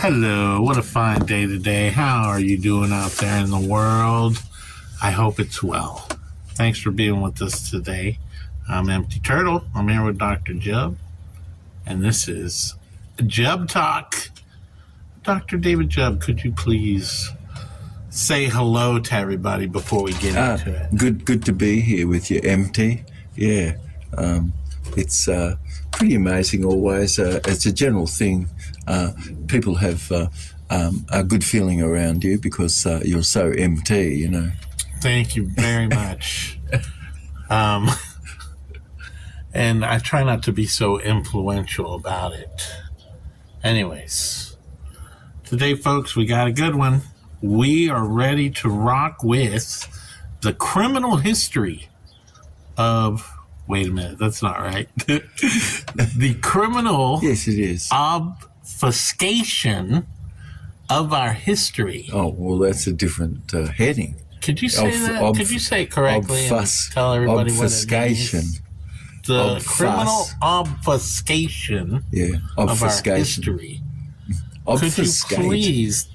Hello, what a fine day today. How are you doing out there in the world? I hope it's well. Thanks for being with us today. I'm Empty Turtle. I'm here with Dr. Jubb, and this is Jubbtalk. Dr. David Jubb, could you please say hello to everybody before we get into it? Good to be here with you, Empty. Yeah, it's pretty amazing always. It's a general thing. People have a good feeling around you because you're so empty, you know. Thank you very much. And I try not to be so influential about it. Anyways, today, folks, we got a good one. We are ready to rock with the criminal history of... Wait a minute, that's not right. The criminal... Yes, it is. Obfuscation of our history. Oh, well, that's a different heading. Could you say that? Could you say it correctly and tell everybody obfuscation. What it means? The criminal obfuscation of our history. Obfuscate. Could you please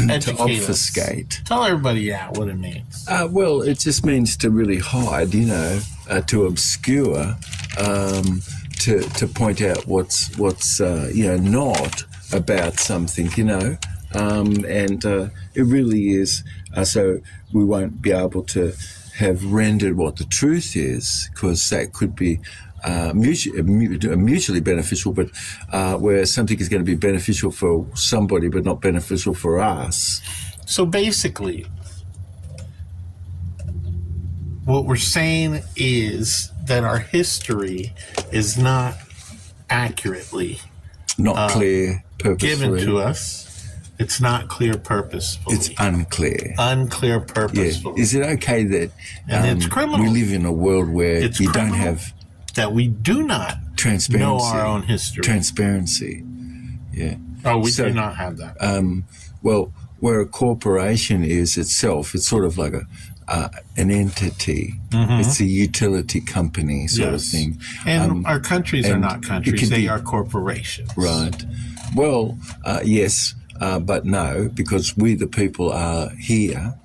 educate to obfuscate. Us? Tell everybody what it means. Well, it just means to really hide, you know, to obscure, to point out what's not about something, you know, and it really is. So we won't be able to have rendered what the truth is, because that could be mutually beneficial, but where something is going to be beneficial for somebody but not beneficial for us. So basically, what we're saying is that our history is not accurately clear, purposefully given to us. It's not clear purposefully. It's unclear. Unclear purposefully. Yeah. Is it okay that it's criminal. We live in a world where it's you don't have... that we do not know our own history. Transparency. Yeah. Oh, we do not have that. Well, where a corporation is itself, it's sort of like an entity. Mm-hmm. It's a utility company sort of thing. And our countries are not countries. They are corporations. Right. Well, yes. But no, because we the people are here,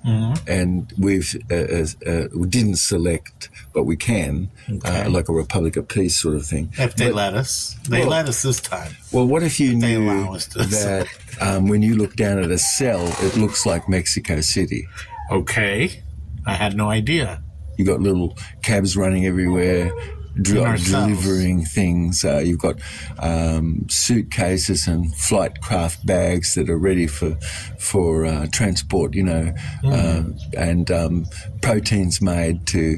and we didn't select, but we can, like a Republic of Peace sort of thing. If they let us. They let us this time. Well, what if you knew that when you look down at a cell, it looks like Mexico City? Okay. I had no idea. You got little cabs running everywhere, delivering things. You've got suitcases and flight craft bags that are ready for transport, you know, and proteins made to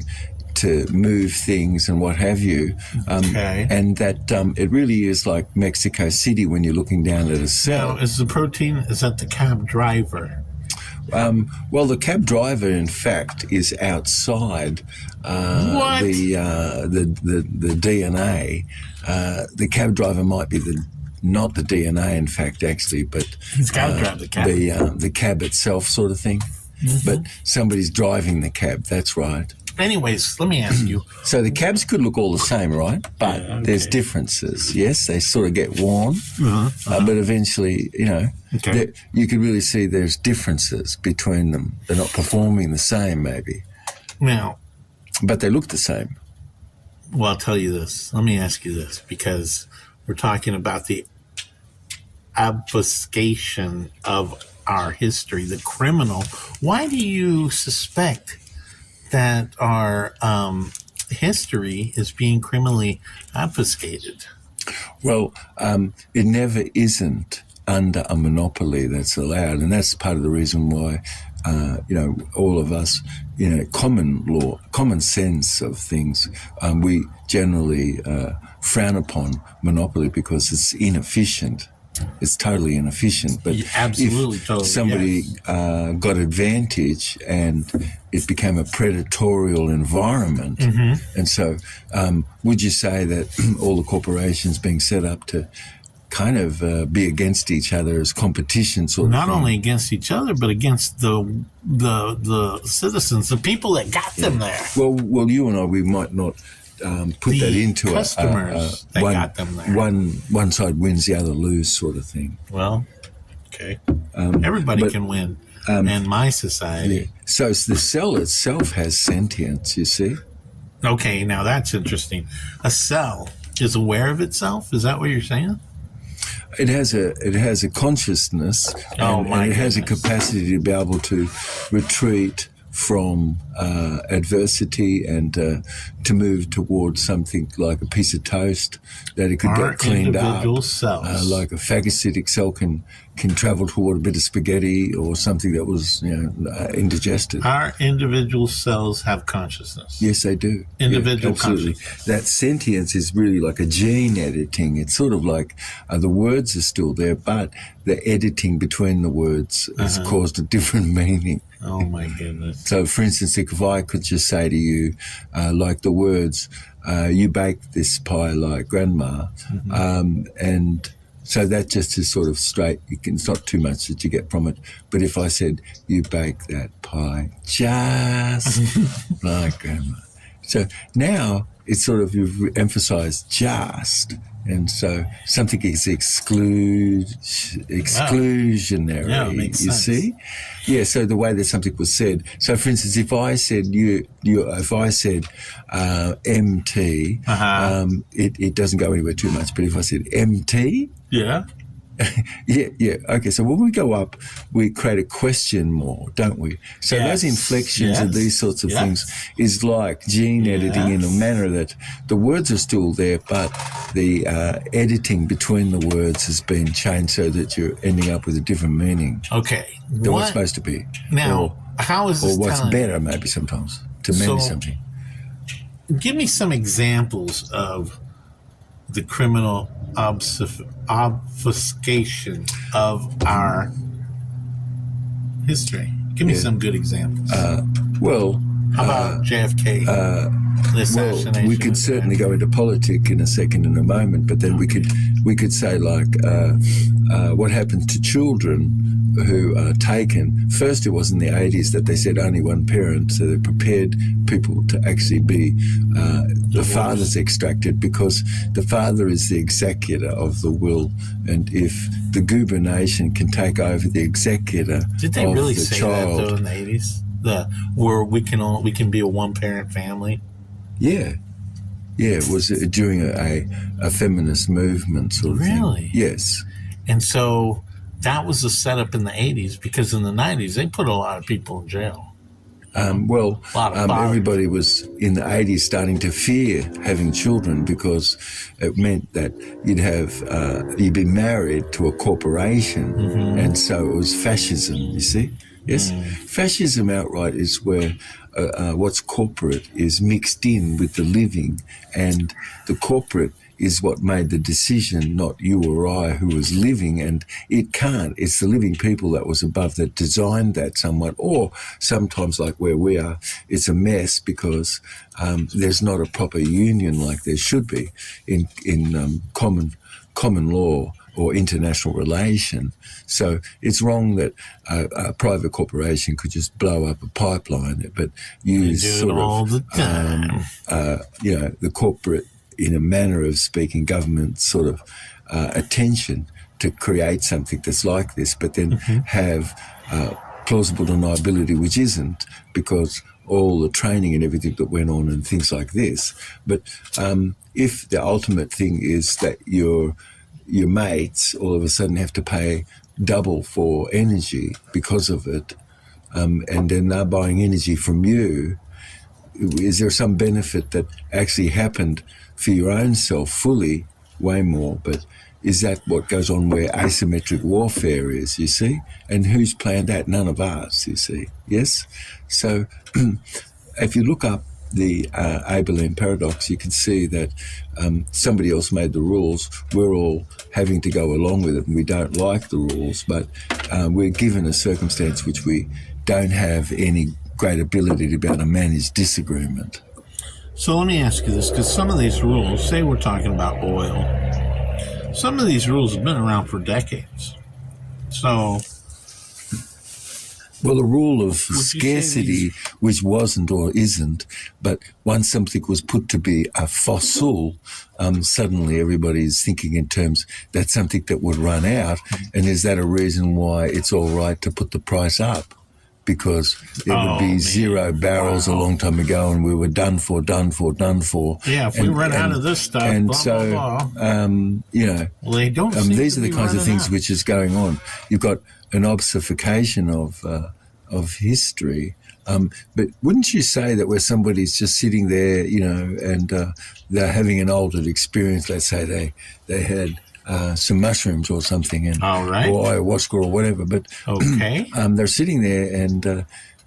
move things and what have you. And that it really is like Mexico City when you're looking down at a cell. Now, is that the cab driver? Well, the cab driver, in fact, is outside the DNA. The cab driver might be not the DNA, in fact, actually, but he's got to drive the cab. The cab itself, sort of thing. Mm-hmm. But somebody's driving the cab. That's right. Anyways, let me ask you. So the cabs could look all the same, right? But there's differences. Yes, they sort of get worn, but eventually, you know, you could really see there's differences between them. They're not performing the same, maybe. Now, but they look the same. Well, I'll tell you this. Let me ask you this, because we're talking about the obfuscation of our history, the criminal. Why do you suspect that our history is being criminally obfuscated? Well, it never isn't under a monopoly that's allowed, and that's part of the reason why, all of us, common sense of things, we generally frown upon monopoly because it's inefficient. It's totally inefficient. But if somebody got advantage and it became a predatorial environment, and so would you say that all the corporations being set up to kind of be against each other as competition sort of not thing? only against each other, but against the citizens, the people that got them there? Well, you and I, we might not put that into customers that got them there. One side wins, the other lose sort of thing. Well, Okay. Everybody can win in my society. Yeah. So the cell itself has sentience, you see? Okay, now that's interesting. A cell is aware of itself? Is that what you're saying? It has a consciousness, and it has a capacity to be able to retreat from adversity and to move towards something like a piece of toast that it could get cleaned up. Cells. Like a phagocytic cell can travel toward a bit of spaghetti or something that was indigested. Our individual cells have consciousness. Yes, they do. Individual absolutely. consciousness. That sentience is really like a gene editing. It's sort of like the words are still there, but the editing between the words has caused a different meaning. Oh, my goodness. So, for instance, if I could just say to you, like the words, you bake this pie like grandma, and so that just is sort of straight. It's not too much that you get from it. But if I said, you bake that pie just like grandma. So now it's sort of, you've emphasized just. And so something is exclusionary, Yeah, it makes sense. See? Yeah, so the way that something was said. So, for instance, if I said if I said MT, it doesn't go anywhere too much. But if I said MT, yeah. Yeah. Okay, so when we go up, we create a question more, don't we? So those inflections and these sorts of things is like gene editing in a manner that the words are still there, but the editing between the words has been changed so that you're ending up with a different meaning Okay. than what's supposed to be. Now, how is this or what's better, maybe sometimes, to mean something. Give me some examples of the criminal obfuscation of our history. Give me some good examples. How about JFK? The assassination. We could certainly go into politics in a second, in a moment, but then we could say like what happens to children who are taken. First, it was in the 80s that they said only one parent, so they prepared people to actually be the father's extracted, because the father is the executor of the will, and if the Goober Nation can take over the executor Did they of really the say child, that though in the 80s? Where we can be a one-parent family? Yeah, it was during a feminist movement sort of thing. Really? Yes. And so that was the setup in the 80s, because in the 90s they put a lot of people in jail. Everybody was in the 80s starting to fear having children, because it meant that you'd be married to a corporation, and so it was fascism, you see? Yes? Fascism outright is where what's corporate is mixed in with the living, and the corporate is what made the decision, not you or I who was living, and it can't. It's the living people that was above that designed that somewhat, or sometimes like where we are, it's a mess because there's not a proper union like there should be in common law or international relation. So it's wrong that a private corporation could just blow up a pipeline, but use sort of all the time. The corporate, in a manner of speaking, government sort of attention to create something that's like this, but then have plausible deniability, which isn't, because all the training and everything that went on and things like this. But if the ultimate thing is that your mates all of a sudden have to pay double for energy because of it, and then they're buying energy from you, is there some benefit that actually happened for your own self fully? Way more, but is that what goes on where asymmetric warfare is, you see? And who's planned that? None of us, you see, yes? So if you look up the Abelian paradox, you can see that somebody else made the rules. We're all having to go along with it, and we don't like the rules, but we're given a circumstance which we don't have any great ability to be able to manage disagreement. So let me ask you this, because some of these rules, say we're talking about oil, some of these rules have been around for decades. So Well, the rule of you say scarcity, which wasn't or isn't, but once something was put to be a fossil, suddenly everybody's thinking in terms that's something that would run out. And is that a reason why it's all right to put the price up? Because it would be zero barrels a long time ago, and we were done for. Yeah, if we run out of this stuff, and blah, so, blah, blah. You know, Well, they don't seem these to are the be kinds of running things out. which is going on. You've got an obfuscation of history, but wouldn't you say that where somebody's just sitting there, you know, and they're having an altered experience? Let's say they had some mushrooms or something, and All right. or ayahuasca or whatever. But Okay. they're sitting there, and do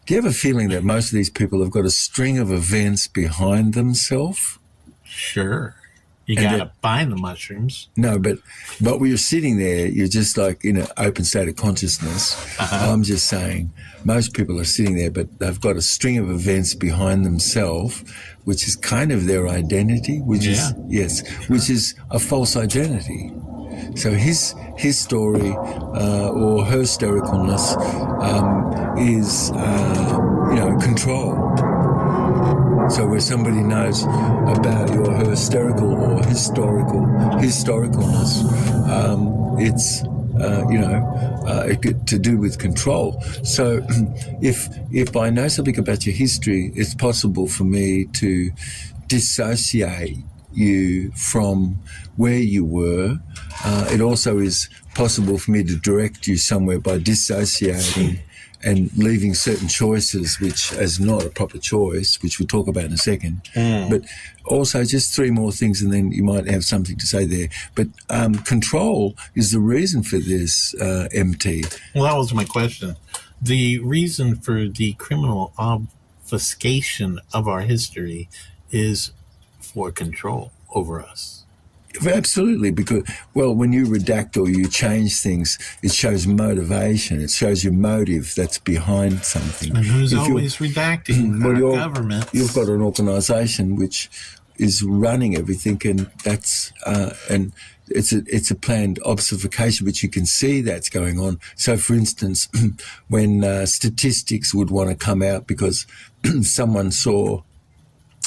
you have a feeling that most of these people have got a string of events behind themselves? Sure. You And got to find the mushrooms. No, but when you're sitting there, you're just like in an open state of consciousness. I'm just saying, most people are sitting there, but they've got a string of events behind themselves, which is kind of their identity, which is a false identity. So his story or her hystericalness is control. So where somebody knows about your hysterical or historicalness, it's to do with control. So if I know something about your history, it's possible for me to dissociate you from where you were. It also is possible for me to direct you somewhere by dissociating and leaving certain choices which as not a proper choice, which we'll talk about in a second. But also just three more things, and then you might have something to say there. But control is the reason for this, MT. Well, that was my question. The reason for the criminal obfuscation of our history is for control over us. Absolutely, because, well, when you redact or you change things, it shows motivation. It shows your motive that's behind something. And who's always redacting? Well, Our government. You've got an organisation which is running everything, and that's and it's a planned obfuscation, which you can see that's going on. So, for instance, when statistics would want to come out because someone saw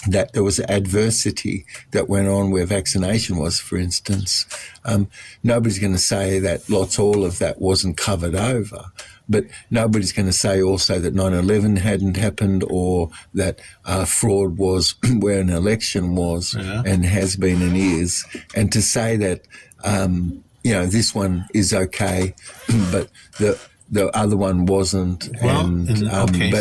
that there was adversity that went on where vaccination was, for instance. Nobody's going to say that all of that wasn't covered over, but nobody's going to say also that 9/11 hadn't happened, or that fraud was where an election was and has been and is. And to say that, this one is okay, but the other one wasn't. Well,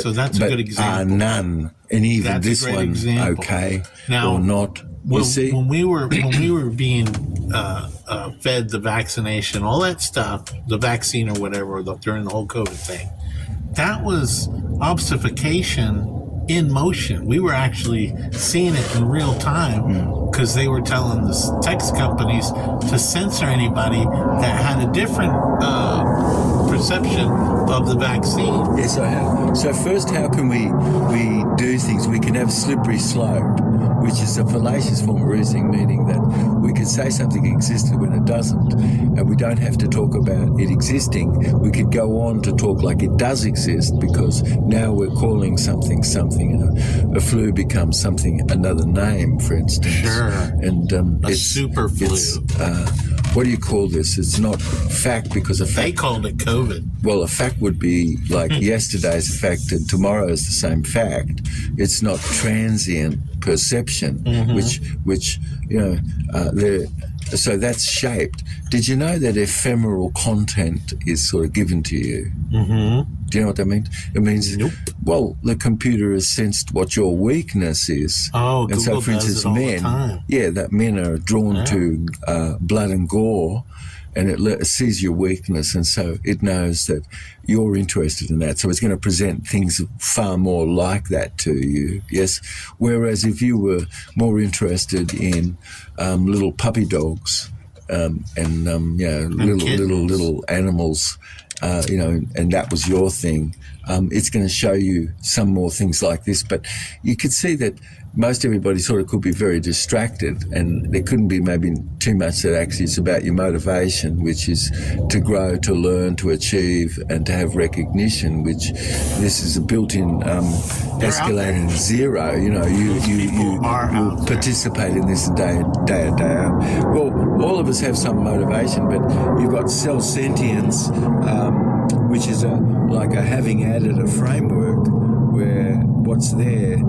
so that's a good example. None. And even That's this a great one, example. okay, Now, or not. You see? When we were being fed the vaccination, all that stuff, the vaccine or whatever, during the whole COVID thing, that was obfuscation in motion. We were actually seeing it in real time because they were telling the text companies to censor anybody that had a different perception of the vaccine. Yes, I have. So first, how can we do things? We can have slippery slope, which is a fallacious form of reasoning, meaning that we can say something existed when it doesn't, and we don't have to talk about it existing. We could go on to talk like it does exist, because now we're calling something, and a flu becomes something, another name, for instance. Sure. And it's super flu. What do you call this? It's not fact, because a fact... They called it COVID. Well, a fact would be like yesterday's fact and tomorrow is the same fact. It's not transient perception, which so that's shaped. Did you know that ephemeral content is sort of given to you? Mm-hmm. Do you know what that means? It means, well, the computer has sensed what your weakness is. Oh, and Google so, for instance, does it all the time. that men are drawn to blood and gore, and it sees your weakness, and so it knows that you're interested in that. So it's going to present things far more like that to you, yes? Whereas if you were more interested in little puppy dogs and little animals, and that was your thing, it's going to show you some more things like this. But you could see that most everybody sort of could be very distracted, and there couldn't be maybe too much that actually is about your motivation, which is to grow, to learn, to achieve, and to have recognition, which this is a built-in escalating zero. You know, you participate in this day in, day out. Well, all of us have some motivation, but you've got self-sentience, which is like a having added a framework where what's there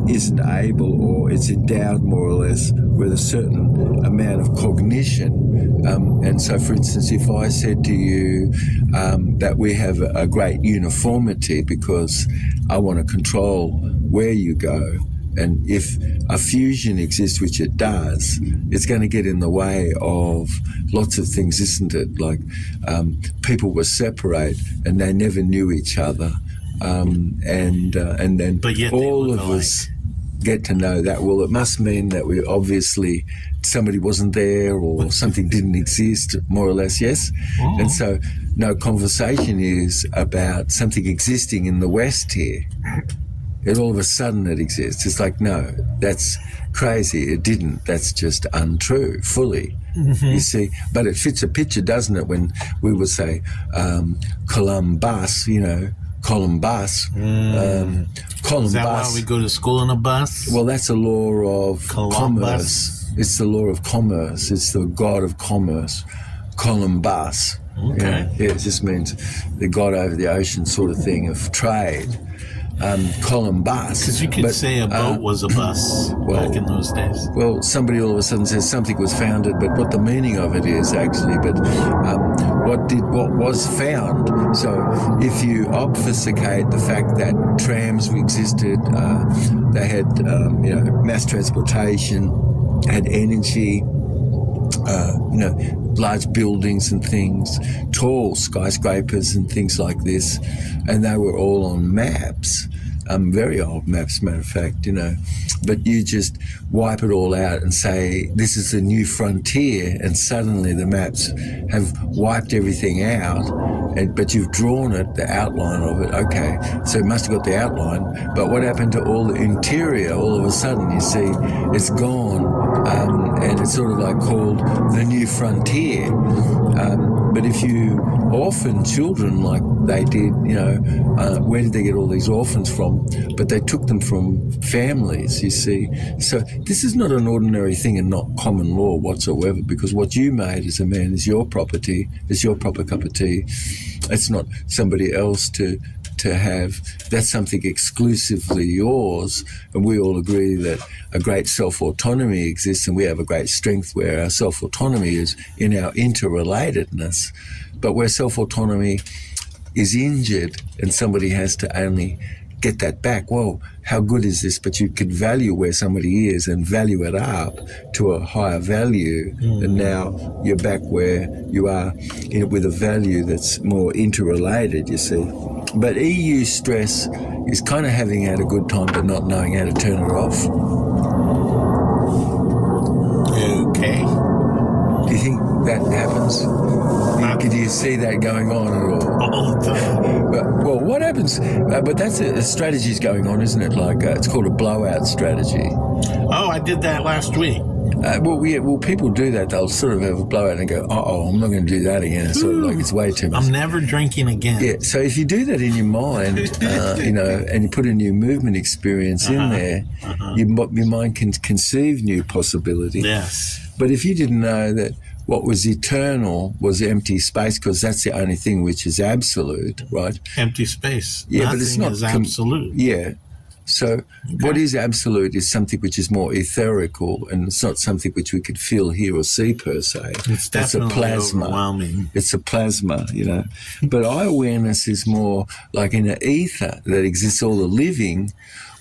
isn't able, or it's endowed more or less with a certain amount of cognition. And so, for instance, if I said to you that we have a great uniformity because I want to control where you go, and if a fusion exists, which it does, it's going to get in the way of lots of things, isn't it? Like people were separate and they never knew each other. And then all of us get to know that. Well, it must mean that we obviously somebody wasn't there or something didn't exist, more or less, yes? Oh. And so no conversation is about something existing in the West here. And all of a sudden it exists. It's like, no, that's crazy. It didn't. That's just untrue, fully. Mm-hmm. You see, but it fits a picture, doesn't it, when we would say Columbus, you know, Columbus. Is that why we go to school in a bus? Well, that's a law of commerce. It's the law of commerce. It's the god of commerce, Columbus. Okay. Yeah, it just means the god over the ocean sort of thing of trade. Columbus. Because you could say a boat was a bus back in those days. Well, somebody all of a sudden says something was founded, but what the meaning of it is actually, but what was found. So if you obfuscate the fact that trams existed, they had mass transportation, had energy, large buildings and things, tall skyscrapers and things like this, and they were all on maps, very old maps, matter of fact, you know. But you just wipe it all out and say, this is the new frontier, and suddenly the maps have wiped everything out, but you've drawn it, the outline of it, okay, so you must have got the outline, but what happened to all the interior? All of a sudden, you see, it's gone, and it's sort of like called the new frontier. But if you orphan children like they did, where did they get all these orphans from? But they took them from families, you see. So this is not an ordinary thing and not common law whatsoever, because what you made as a man is your property, is your proper cup of tea. It's not somebody else to have. That's something exclusively yours, and we all agree that a great self-autonomy exists, and we have a great strength where our self-autonomy is in our interrelatedness. But where self-autonomy is injured and somebody has to only get that back, well, how good is this? But you could value where somebody is and value it up to a higher value, and now you're back where you are with a value that's more interrelated, you see. But EU stress is kind of having had a good time but not knowing how to turn it off. Okay. Do you think that happens? Do you see that going on at all? All the time. Well, what happens? But that's a strategy's going on, isn't it? Like it's called a blowout strategy. Oh, I did that last week. Well, people do that. They'll sort of have a blowout and go, I'm not going to do that again. It's sort of like it's way too much. I'm never drinking again. Yeah, so if you do that in your mind, and you put a new movement experience in there, your mind can conceive new possibilities. Yes. But if you didn't know that what was eternal was empty space, because that's the only thing which is absolute, right? Empty space. Yeah, Nothing but it's not is absolute. Yeah. So what is absolute is something which is more etherical, and it's not something which we could feel, hear, or see per se. It's definitely a plasma. Overwhelming. It's a plasma, But eye awareness is more like in an ether that exists all the living.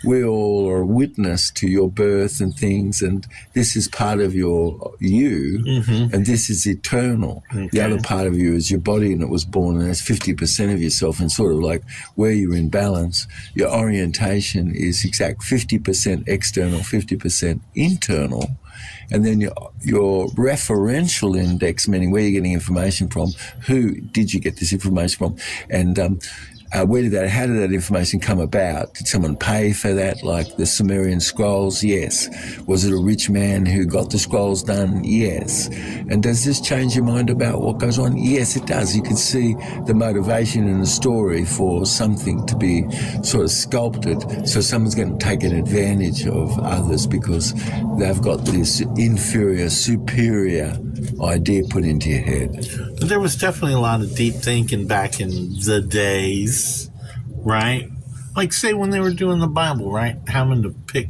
We all are witness to your birth and things, and this is part of you, and this is eternal. Okay. The other part of you is your body, and it was born, and that's 50% of yourself, and sort of like where you're in balance. Your orientation is exact 50% external, 50% internal. And then your referential index, meaning where you're getting information from, who did you get this information from, and how did that information come about? Did someone pay for that, like the Sumerian scrolls? Yes. Was it a rich man who got the scrolls done? Yes. And does this change your mind about what goes on? Yes, it does. You can see the motivation in the story for something to be sort of sculpted, so someone's going to take an advantage of others because they've got this inferior, superior idea put into your head. But there was definitely a lot of deep thinking back in the days, right? Like, say, when they were doing the Bible, right? Having to pick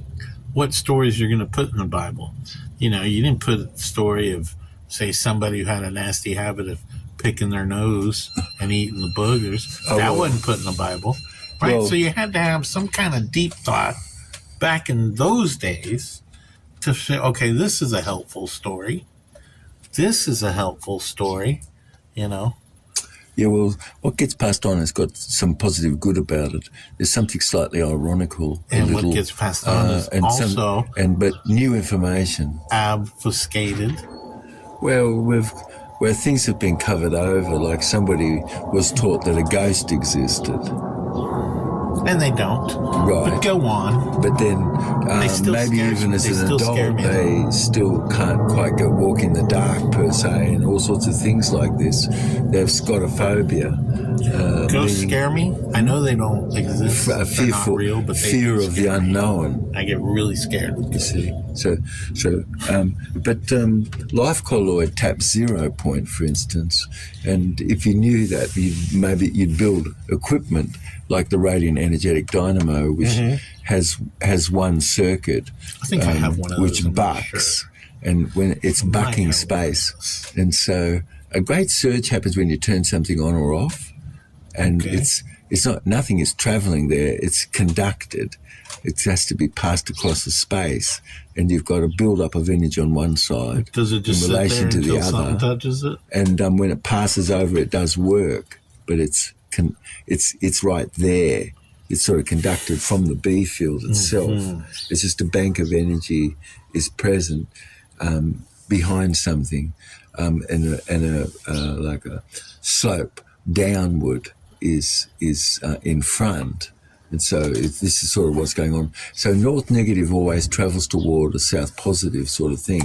what stories you're going to put in the Bible. You know, you didn't put a story of, say, somebody who had a nasty habit of picking their nose and eating the boogers. That wasn't put in the Bible, right? So you had to have some kind of deep thought back in those days to say, okay, this is a helpful story. This is a helpful story, you know. Yeah, well, what gets passed on has got some positive good about it. There's something slightly ironical. And what gets passed on is also but new information. Obfuscated. Well, where things have been covered over, like somebody was taught that a ghost existed. And they don't. Right. But go on. But then maybe even as an adult, they still can't quite walk in the dark per se, and all sorts of things like this. They have scotophobia. Ghosts scare me. I know they don't exist. They're not real, but they fear of the unknown. I get really scared. You see, but life colloid taps 0 point, for instance, and if you knew that, you'd build equipment like the radiant energetic dynamo, which has one circuit, I think I have one of those, which bucks, and when it's bucking space, and so a great surge happens when you turn something on or off, and it's not, nothing is traveling there, it's conducted. It has to be passed across the space, and you've got a build-up of energy on one side. Does it just in relation sit there to until the other? Something touches it? And when it passes over, it does work, but it's right there. It's sort of conducted from the B field itself. It's just a bank of energy is present behind something, and like a slope downward is in front. And so this is sort of what's going on. So north negative always travels toward a south positive sort of thing.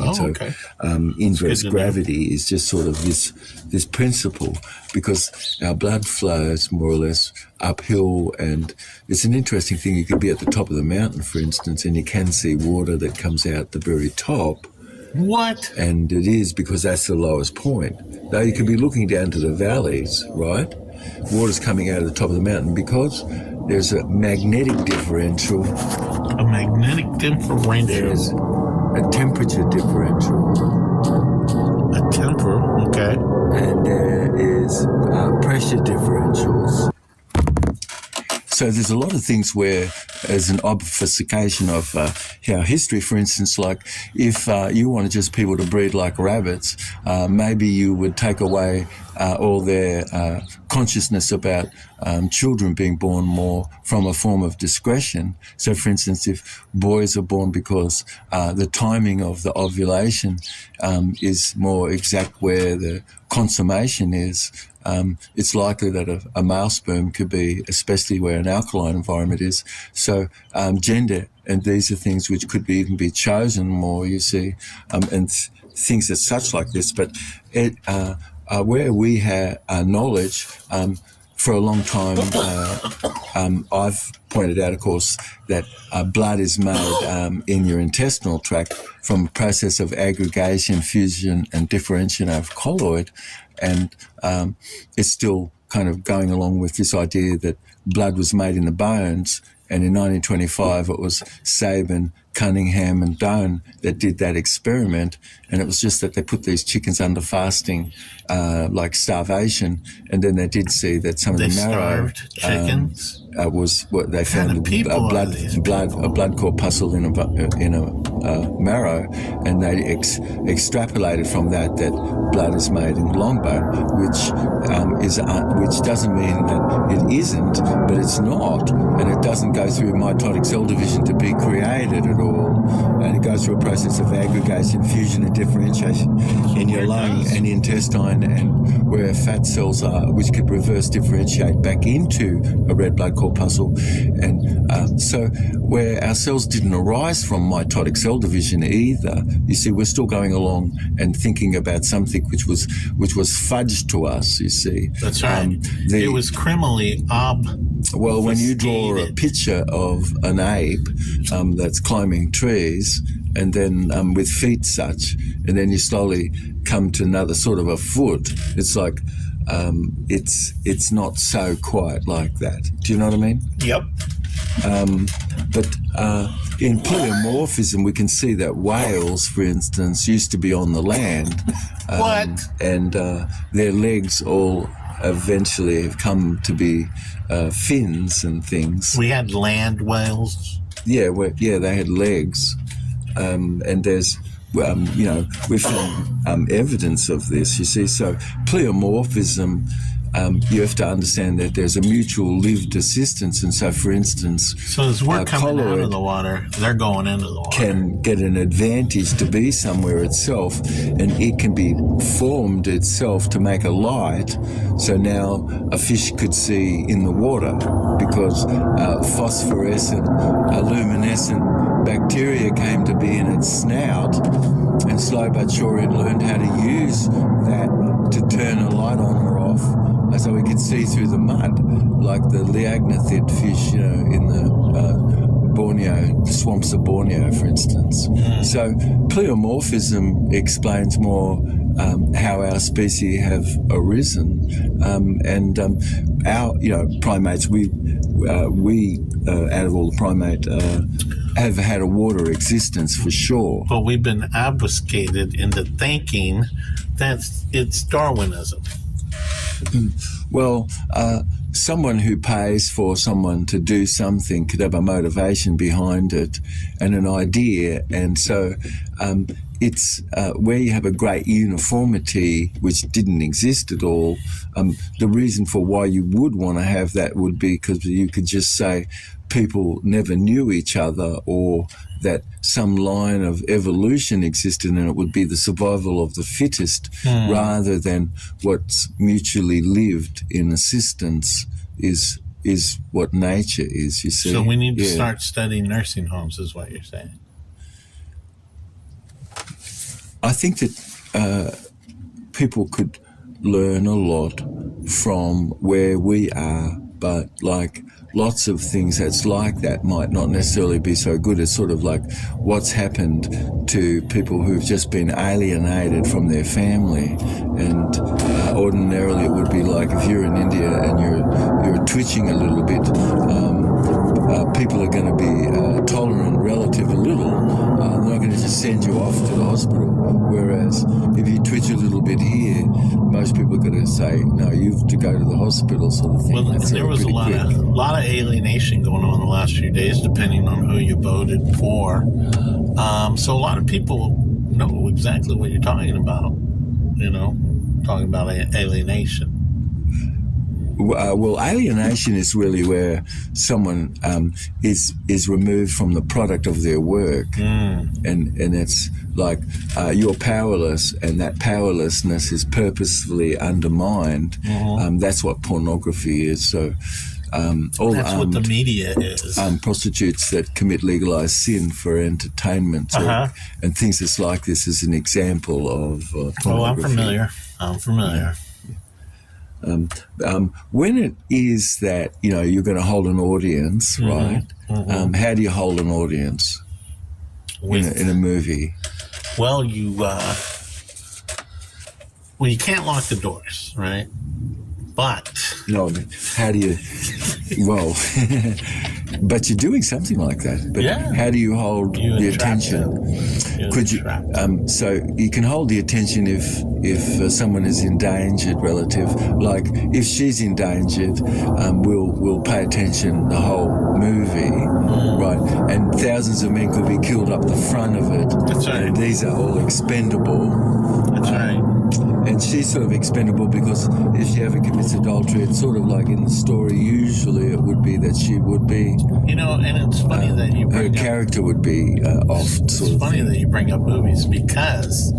Inverse gravity is just sort of this principle, because our blood flows more or less uphill, and it's an interesting thing. You could be at the top of the mountain, for instance, and you can see water that comes out the very top. What? And it is because that's the lowest point. Though you could be looking down to the valleys, right? Water's coming out of the top of the mountain because there's a magnetic differential. A magnetic differential. There's a temperature differential. A temper, okay. And there is pressure differentials. So there's a lot of things where, as an obfuscation of our history, for instance, like if you wanted just people to breed like rabbits, maybe you would take away all their consciousness about children being born more from a form of discretion. So, for instance, if boys are born because the timing of the ovulation is more exact where the consummation is, it's likely that a male sperm could be, especially where an alkaline environment is. So gender, and these are things which could even be chosen more, you see, and things as such like this. But where we have knowledge, for a long time, I've pointed out, of course, that blood is made in your intestinal tract from a process of aggregation, fusion, and differentiation of colloid, and it's still kind of going along with this idea that blood was made in the bones. And in 1925, it was Sabin, Cunningham, and Doan that did that experiment. And it was just that they put these chickens under fasting, like starvation. And then they did see that some of the marrow... They starved chickens? was what they found a blood corpuscle in a marrow, and they extrapolated from that blood is made in Longboat, which doesn't mean that it isn't, but it's not, and it doesn't go through mitotic cell division to be created at all, and it goes through a process of aggregation, fusion, and differentiation in your lung and intestine, and where fat cells are, which could reverse differentiate back into a red blood corpuscle, and so where our cells didn't arise from mitotic cell division either. You see, we're still going along and thinking about something which was fudged to us. You see, that's right. It was criminally well, when you draw a picture of an ape that's climbing trees, and then with feet such, and then you slowly come to another sort of a foot, it's like it's not so quite like that. Do you know what I mean? Yep. But in pleomorphism, we can see that whales, for instance, used to be on the land. And their legs all eventually have come to be fins and things. We had land whales. Yeah, they had legs. And there's, we found evidence of this, you see. So pleomorphism, you have to understand that there's a mutual lived assistance, and so, for instance, so as we're coming out of the water, they're going into the water. Can get an advantage to be somewhere itself, and it can be formed itself to make a light. So now a fish could see in the water because phosphorescent, luminescent bacteria came to be in its snout, and slow but sure it learned how to use that to turn a light on or off. So we could see through the mud, like the liagnithid fish, in the Borneo, the swamps of Borneo, for instance. So pleomorphism explains more how our species have arisen, and our primates. We out of all the primate have had a water existence for sure. But we've been obfuscated into thinking that it's Darwinism. Well, someone who pays for someone to do something could have a motivation behind it and an idea, and so it's where you have a great uniformity which didn't exist at all. The reason for why you would want to have that would be because you could just say people never knew each other, or that some line of evolution existed and it would be the survival of the fittest, rather than what's mutually lived in assistance is what nature is, you see. So we need to start studying nursing homes, is what you're saying. I think that people could learn a lot from where we are, but like lots of things that's like that might not necessarily be so good. It's sort of like what's happened to people who've just been alienated from their family, and ordinarily it would be like if you're in India and you're twitching a little bit, people are going to be tolerant relative a little. They're not going to just send you off to the hospital. Whereas if you twitch a little bit here, most people are going to say, no, you have to go to the hospital, sort of thing. Well, there was a lot of alienation going on the last few days, depending on who you voted for. So a lot of people know exactly what you're talking about, talking about alienation. Well, alienation is really where someone is removed from the product of their work, and it's like you're powerless, and that powerlessness is purposefully undermined. That's what pornography is. So that's what the media is. Prostitutes that commit legalized sin for entertainment, and things that's like this is an example of pornography. Oh, I'm familiar. When it is that you're going to hold an audience, right? How do you hold an audience in a movie? Well, you can't lock the doors, right? But no, how do you? Well, But you're doing something like that. But Yeah. how do you hold You the entrap attention? them. Could you? entrap. So you can hold the attention if someone is endangered relative. Like if she's endangered, we'll pay attention the whole movie, right? And thousands of men could be killed up the front of it. That's right. And these are all expendable. That's right. And she's sort of expendable because if she ever commits adultery, it's sort of like in the story, usually it would be that she would be, You know, and it's funny that you her bring up, character would be off. Sort it's of funny thing. that you bring up movies because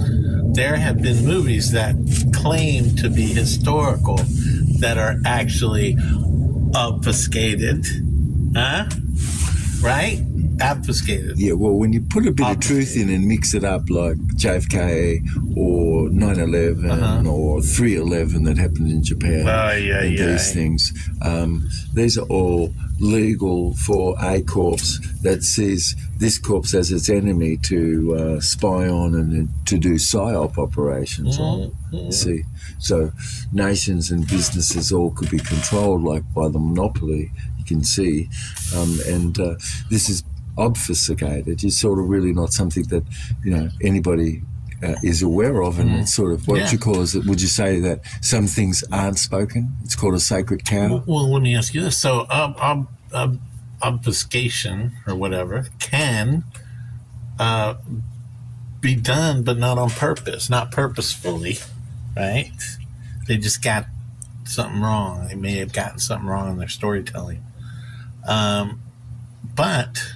there have been movies that claim to be historical that are actually obfuscated. Huh? Right? Obfuscated. Yeah, well, when you put a bit of truth in and mix it up, like JFK or 9/11 or 3/11 that happened in Japan, and these things, these are all legal for a corpse that sees this corpse as its enemy to spy on and to do psyop operations on. You see, so nations and businesses all could be controlled like by the monopoly. You can see, and this is obfuscated. It's sort of really not something that anybody is aware of, and it's sort of what you call is it. Would you say that some things aren't spoken? It's called a sacred cow. Well, let me ask you this: so, obfuscation or whatever can be done, but not on purpose, not purposefully, right? They just got something wrong. They may have gotten something wrong in their storytelling, but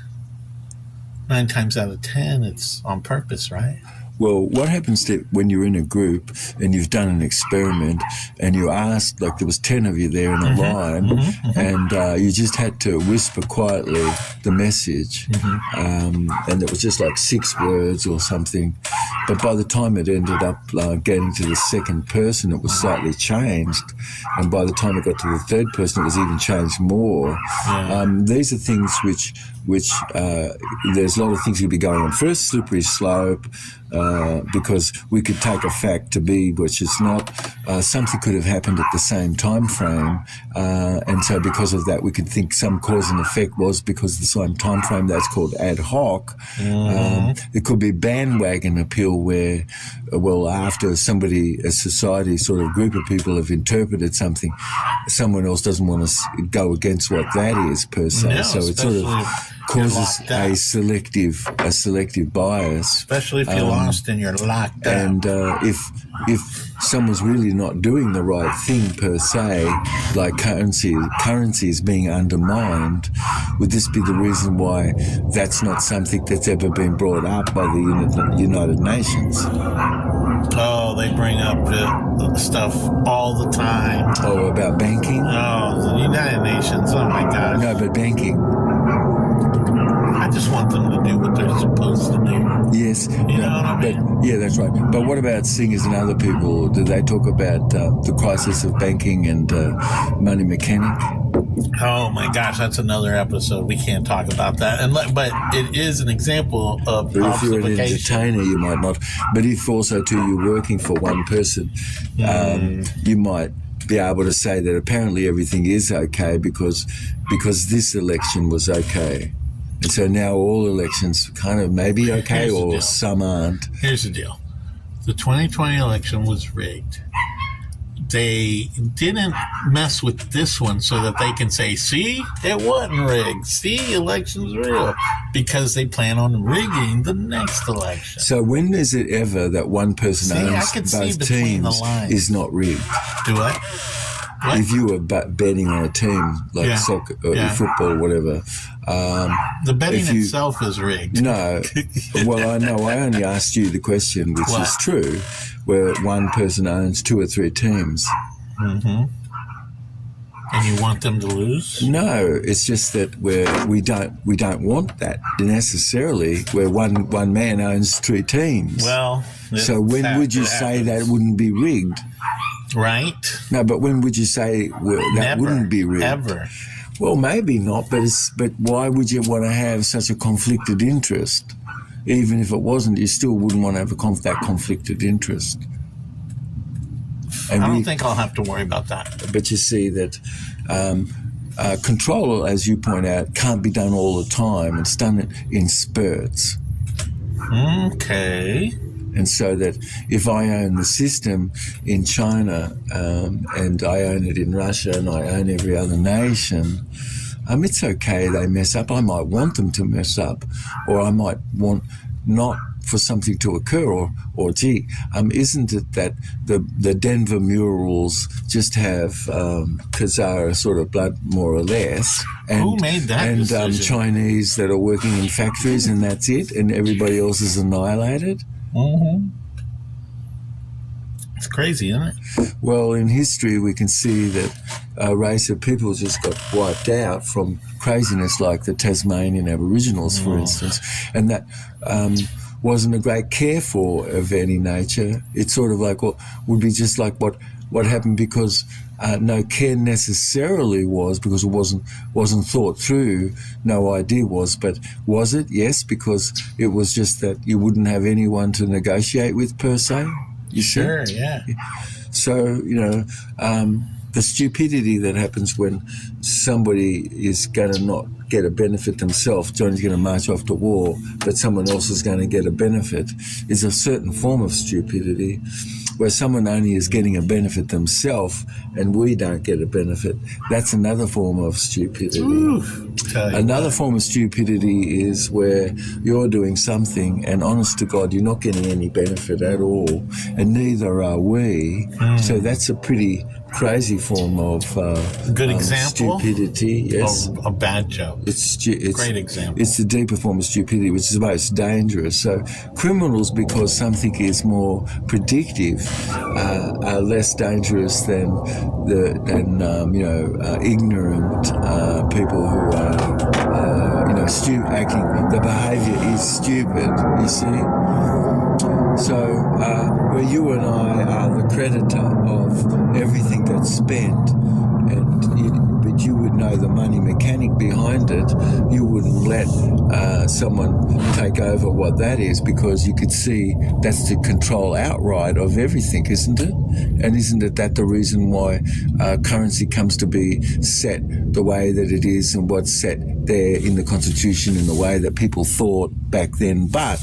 9 times out of 10, it's on purpose, right? Well, what happens to when you're in a group and you've done an experiment and you asked, like there was 10 of you there in a line, and you just had to whisper quietly the message, and it was just like 6 words or something. But by the time it ended up getting to the second person, it was slightly changed, and by the time it got to the third person, it was even changed more. These are things which there's a lot of things could be going on. First, slippery slope, because we could take a fact to be which is not. Something could have happened at the same time frame, and so because of that, we could think some cause and effect was because of the same time frame. That's called ad hoc. It could be bandwagon appeal, where, well, after a society, sort of group of people have interpreted something, someone else doesn't want to go against what that is per se. No, so it sort of causes a selective bias, especially if you're lost and you're locked up. And if someone's really not doing the right thing per se, like currency is being undermined, would this be the reason why that's not something that's ever been brought up by the United Nations? Oh, they bring up the stuff all the time. Oh, about banking? Oh, the United Nations. Oh my gosh. No, but banking. I just want them to do what they're supposed to do. Yes. You know what I mean? But, yeah, that's right. But what about singers and other people? Do they talk about the crisis of banking and money mechanic? Oh my gosh, that's another episode. We can't talk about that. But it is an example of But if you're an obfuscation. entertainer, you might not. But if also, too, you're working for one person, you might be able to say that apparently everything is okay because this election was okay. And so now all elections kind of may be okay, or some aren't. Here's the deal. The 2020 election was rigged. They didn't mess with this one so that they can say, see, it wasn't rigged. See, election's real. Because they plan on rigging the next election. So when is it ever that one person owns both teams is not rigged? Do what? If you were betting on a team like soccer, or football, whatever. The betting itself is rigged. No. Well, I know. I only asked you the question, which is true, where one person owns 2 or 3 teams. Mm-hmm. And you want them to lose? No, it's just that we don't want that necessarily, where one man owns 3 teams. Well, so when would you say that it wouldn't be rigged? Right. No, but when would you say that Never, wouldn't be rigged? Ever. Well, maybe not, but why would you want to have such a conflicted interest? Even if it wasn't, you still wouldn't want to have that conflicted interest. And I don't think I'll have to worry about that. But you see that control, as you point out, can't be done all the time. It's done in spurts. Okay. And so that if I own the system in China and I own it in Russia and I own every other nation, it's okay they mess up. I might want them to mess up, or I might want not for something to occur, or gee, isn't it that the Denver murals just have Khazar sort of blood, more or less? And, who made that decision? Chinese that are working in factories, and that's it, and everybody else is annihilated? Mm-hmm. It's crazy, isn't it? Well, in history, we can see that a race of people just got wiped out from craziness, like the Tasmanian Aboriginals, for instance, and that wasn't a great care for of any nature. It's sort of like would be just like what happened, because no care necessarily was, because it wasn't thought through. No idea was, but was it? Yes, because it was just that you wouldn't have anyone to negotiate with per se. Sure, yeah. So, the stupidity that happens when somebody is going to not get a benefit themselves, Johnny's going to march off to war, but someone else is going to get a benefit, is a certain form of stupidity, where someone only is getting a benefit themselves and we don't get a benefit. That's another form of stupidity. Another form of stupidity is where you're doing something and honest to God, you're not getting any benefit at all, and neither are we. So that's a pretty crazy form of good example. Stupidity. Yes, a bad joke. It's great example. It's the deeper form of stupidity, which is the most dangerous. So criminals, because something is more predictive, are less dangerous than ignorant people who are acting. The behaviour is stupid. You see. So where you and I are the creditor of everything that's spent, but you would know the money mechanic behind it, you wouldn't let someone take over what that is, because you could see that's the control outright of everything, isn't it? And isn't it that the reason why currency comes to be set the way that it is, and what's set there in the Constitution in the way that people thought back then? But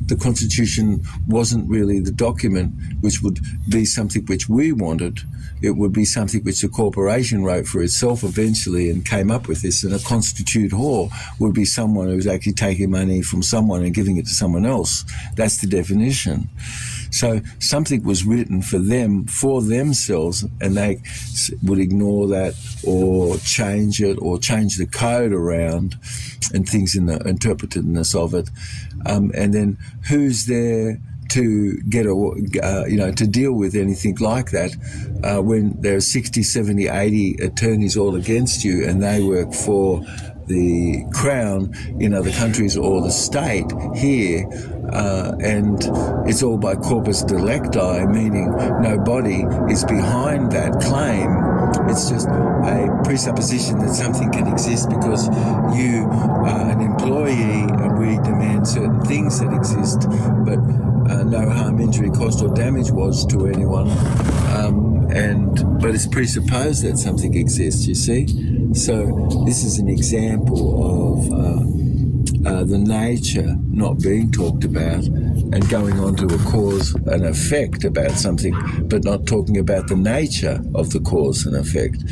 the Constitution wasn't really the document which would be something which we wanted. It would be something which the corporation wrote for itself eventually and came up with this. And a constitutor would be someone who's actually taking money from someone and giving it to someone else. That's the definition. So something was written for them, for themselves, and they would ignore that or change it or change the code around and things in the interpretedness of it. And then who's there to get to deal with anything like that when there are 60, 70, 80 attorneys all against you, and they work for the Crown in other countries or the state here, and it's all by corpus delicti, meaning nobody is behind that claim. It's just a presupposition that something can exist because you are an employee and we demand certain things that exist, but no harm, injury, cost or damage was to anyone. But it's presupposed that something exists, you see. So this is an example of the nature not being talked about and going on to a cause and effect about something, but not talking about the nature of the cause and effect.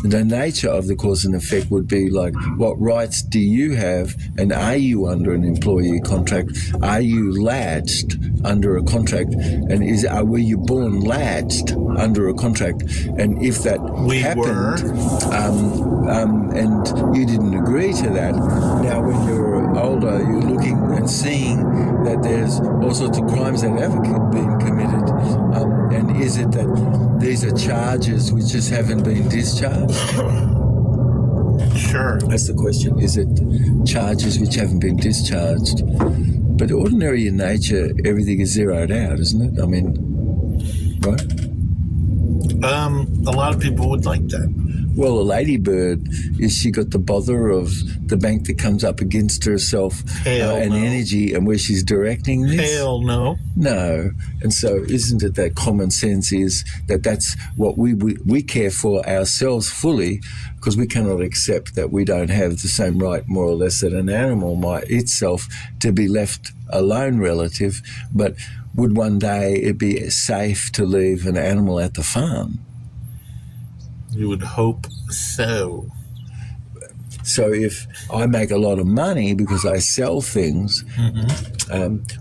The nature of the cause and effect would be like, what rights do you have, and are you under an employee contract? Are you latched under a contract? And were you born latched under a contract? And if that happened, and you didn't agree to that, now when you're older, you're looking and seeing that there's all sorts of crimes that have been committed. And is it that these are charges which just haven't been discharged? Sure. That's the question. Is it charges which haven't been discharged? But ordinary in nature, everything is zeroed out, isn't it? I mean, right? A lot of people would like that. Well, a ladybird, is she got the bother of the bank that comes up against herself and no. energy and where she's directing this? Hell no. No. And so isn't it that common sense is that that's what we care for ourselves fully, because we cannot accept that we don't have the same right, more or less, that an animal might itself to be left alone relative. But would one day it be safe to leave an animal at the farm? You would hope so. So if I make a lot of money because I sell things,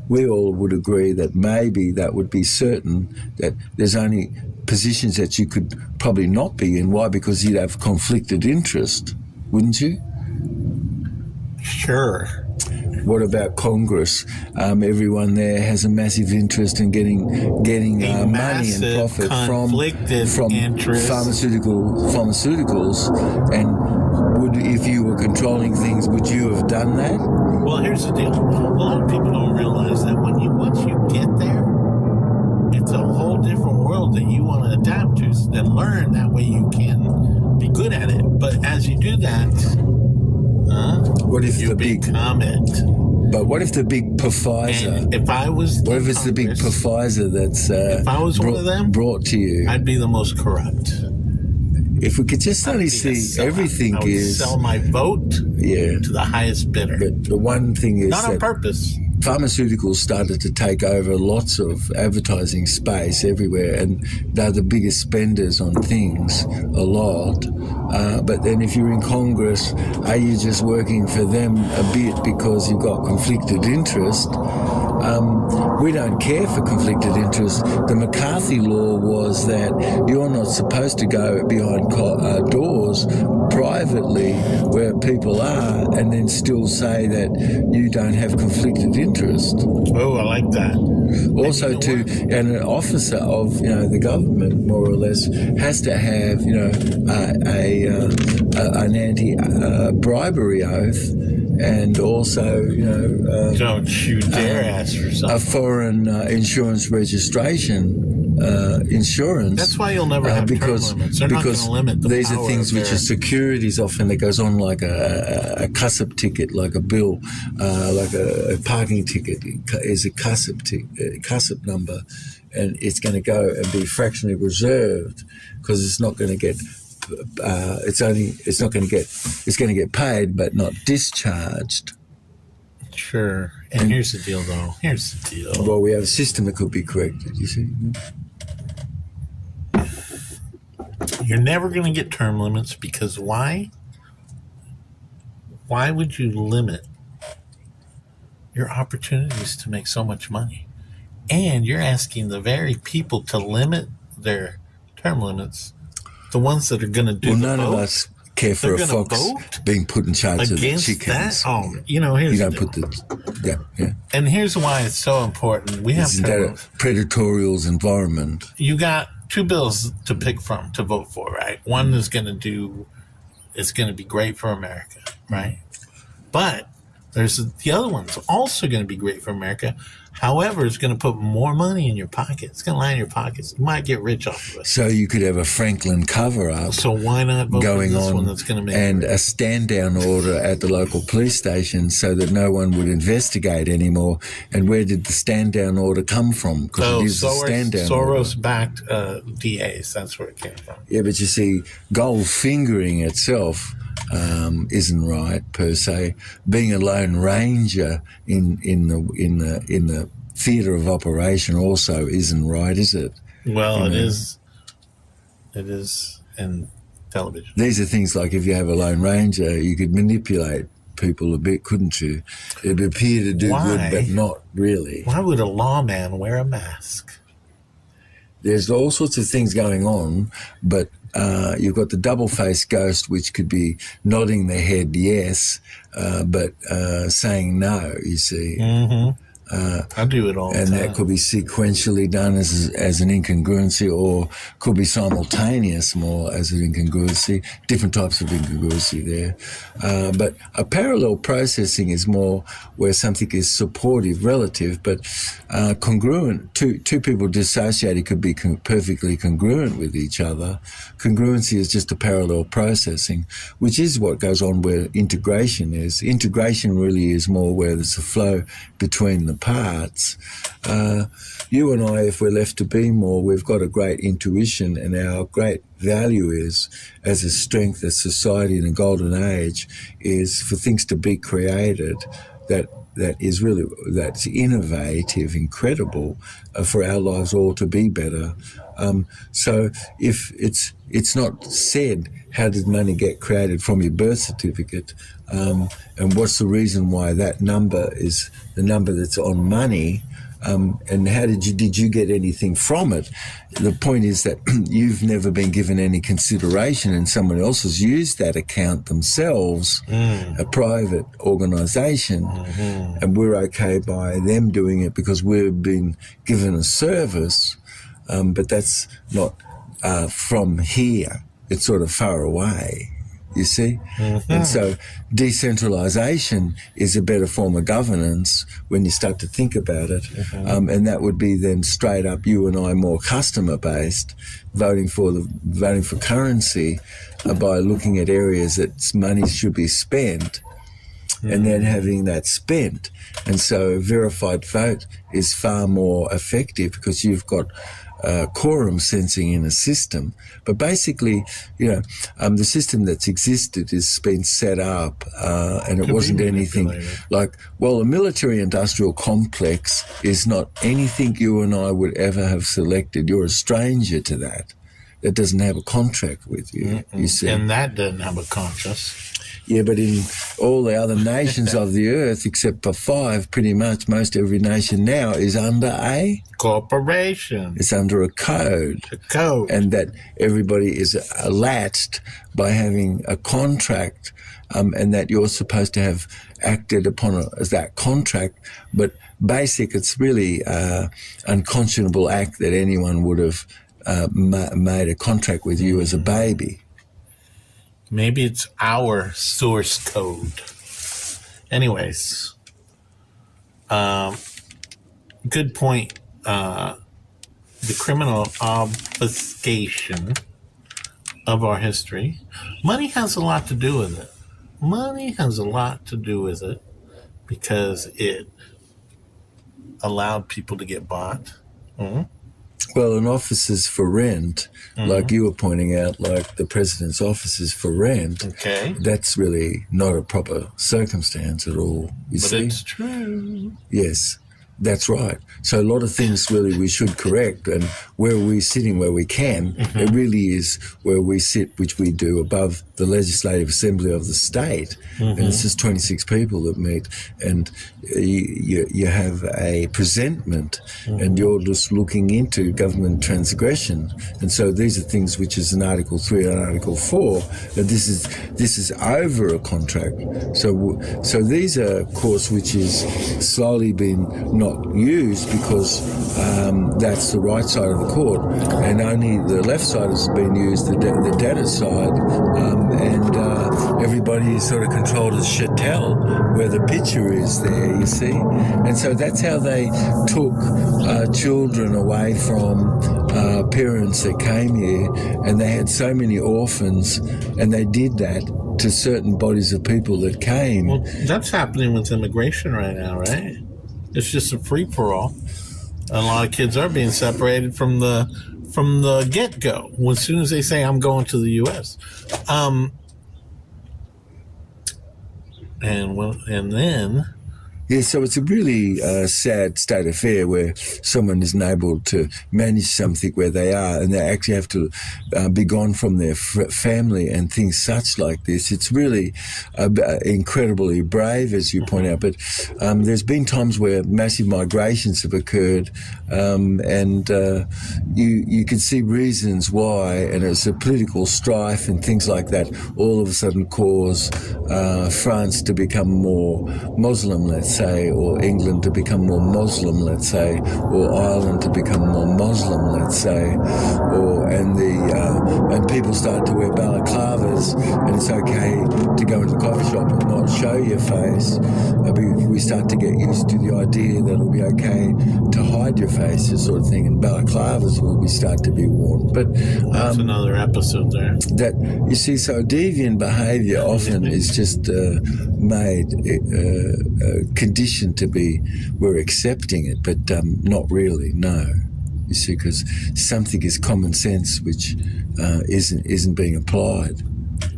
we all would agree that maybe that would be certain that there's only positions that you could probably not be in. Why? Because you'd have conflicted interest, wouldn't you? Sure. What about Congress? Everyone there has a massive interest in getting money and profit from pharmaceuticals. And if you were controlling things, would you have done that? Well, here's the deal. A lot of people don't realize that once you get there, it's a whole different world that you want to adapt to and learn. That way you can be good at it. But as you do that, what if you become it? But what if the big Pfizer? If I was, what if it's the big Pfizer that's if I was one of them, brought to you? I'd be the most corrupt. If we could just only see everything I would sell my vote to the highest bidder. But the one thing is not on purpose. Pharmaceuticals started to take over lots of advertising space everywhere, and they're the biggest spenders on things, a lot. But then if you're in Congress, are you just working for them a bit because you've got conflicted interest? We don't care for conflicted interest. The McCarthy law was that you're not supposed to go behind doors privately where people are and then still say that you don't have conflicted interest. Oh, I like that. Also, and an officer of the government, more or less, has to have an anti-bribery oath. And also, don't you dare ask for something. A foreign insurance registration insurance. That's why you'll never have term limits. They're not going to limit the these power are things of which are securities often that goes on like a CUSP ticket, like a bill, like a parking ticket is a CUSP number, and it's going to go and be fractionally reserved because it's not going to get. It's going to get paid but not discharged. Sure. And here's the deal, though. Well, we have a system that could be corrected, you see. You're never going to get term limits because why? Why would you limit your opportunities to make so much money? And you're asking the very people to limit their term limits. The ones that are going to do none of us care for a fox being put in charge of the chickens. Here's you don't the put the And here's why it's so important. We have a predatorial environment. You got two bills to pick from to vote for, right? One is going to be great for America, right? But there's the other one's also going to be great for America. However, it's going to put more money in your pocket. It's going to line in your pockets. You might get rich off of it. So you could have a Franklin cover-up. So why not vote going for this on one that's going to make and a stand-down order at the local police station so that no one would investigate anymore? And where did the stand-down order come from? Because it is a stand-down Soros-backed DAs. That's where it came from. Yeah, but you see, gold fingering itself isn't right per se. Being a lone ranger in the theatre of operation also isn't right, is it? Well, it is. It is in television. These are things like if you have a lone ranger, you could manipulate people a bit, couldn't you? It would appear to do good, but not really. Why would a lawman wear a mask? There's all sorts of things going on, but you've got the double-faced ghost, which could be nodding their head yes, but saying no, you see. Mm-hmm. I do it all the and time. that could be sequentially done as an incongruency, or could be simultaneous more as an incongruency. Different types of incongruency there. But a parallel processing is more where something is supportive, relative, but congruent. Two people dissociated could be perfectly congruent with each other. Congruency is just a parallel processing, which is what goes on where integration is. Integration really is more where there's a flow between the parts. You and I, if we're left to be more, we've got a great intuition, and our great value is, as a strength of society in a golden age, is for things to be created that's innovative, incredible, for our lives all to be better. So if it's not said, how did money get created from your birth certificate, and what's the reason why that number is the number that's on money, and how did you get anything from it? The point is that you've never been given any consideration, and someone else has used that account themselves, a private organisation, and we're okay by them doing it because we've been given a service, but that's not from here. It's sort of far away, you see? And so decentralisation is a better form of governance when you start to think about it. And that would be then straight up you and I more customer-based, voting for currency by looking at areas that money should be spent and then having that spent. And so verified vote is far more effective because you've got quorum sensing in a system. But basically, the system that's existed has been set up, and it wasn't anything like, well, a military-industrial complex is not anything you and I would ever have selected. You're a stranger to that. It doesn't have a contract with you, you see. And that doesn't have a conscience. Yeah, but in all the other nations of the earth, except for 5, pretty much most every nation now is under a corporation. It's under a code. A code. And that everybody is latched by having a contract, and that you're supposed to have acted upon as that contract. But it's really unconscionable act that anyone would have made a contract with you as a baby. Maybe it's our source code. Anyways, good point. The criminal obfuscation of our history. Money has a lot to do with it. Money has a lot to do with it because it allowed people to get bought. Well, an office is for rent, like you were pointing out, like the president's office is for rent. Okay. That's really not a proper circumstance at all, you see? But it's true. Yes, that's right. So a lot of things really we should correct, and where we're sitting where we can, it really is where we sit, which we do above the Legislative Assembly of the state. And it's just 26 people that meet, and you have a presentment, and you're just looking into government transgression. And so these are things which is in Article 3 and Article 4, that this is over a contract. So these are, of course, which is slowly been not used because that's the right side of the court, and only the left side has been used, the debtor side, and everybody is sort of controlled as chattel, where the picture is there, you see. And so that's how they took children away from parents that came here, and they had so many orphans, and they did that to certain bodies of people that came. Well, that's happening with immigration right now, right? It's just a free-for-all. A lot of kids are being separated from the get-go as soon as they say, I'm going to the U.S. And then... Yeah, so it's a really sad state of affair where someone isn't able to manage something where they are, and they actually have to be gone from their family and things such like this. It's really incredibly brave, as you point out, but there's been times where massive migrations have occurred, and you can see reasons why, and it's a political strife and things like that all of a sudden cause France to become more Muslim, let's say, say, or England to become more Muslim, let's say, or Ireland to become more Muslim, let's say, and people start to wear balaclavas, and it's okay to go into the coffee shop and not show your face. We start to get used to the idea that it'll be okay to hide your face, this sort of thing, and balaclavas will start to be worn. But that's another episode there. That you see, so deviant behaviour often is just made conditioned to be we're accepting it, but not really. No, you see, because something is common sense which isn't being applied.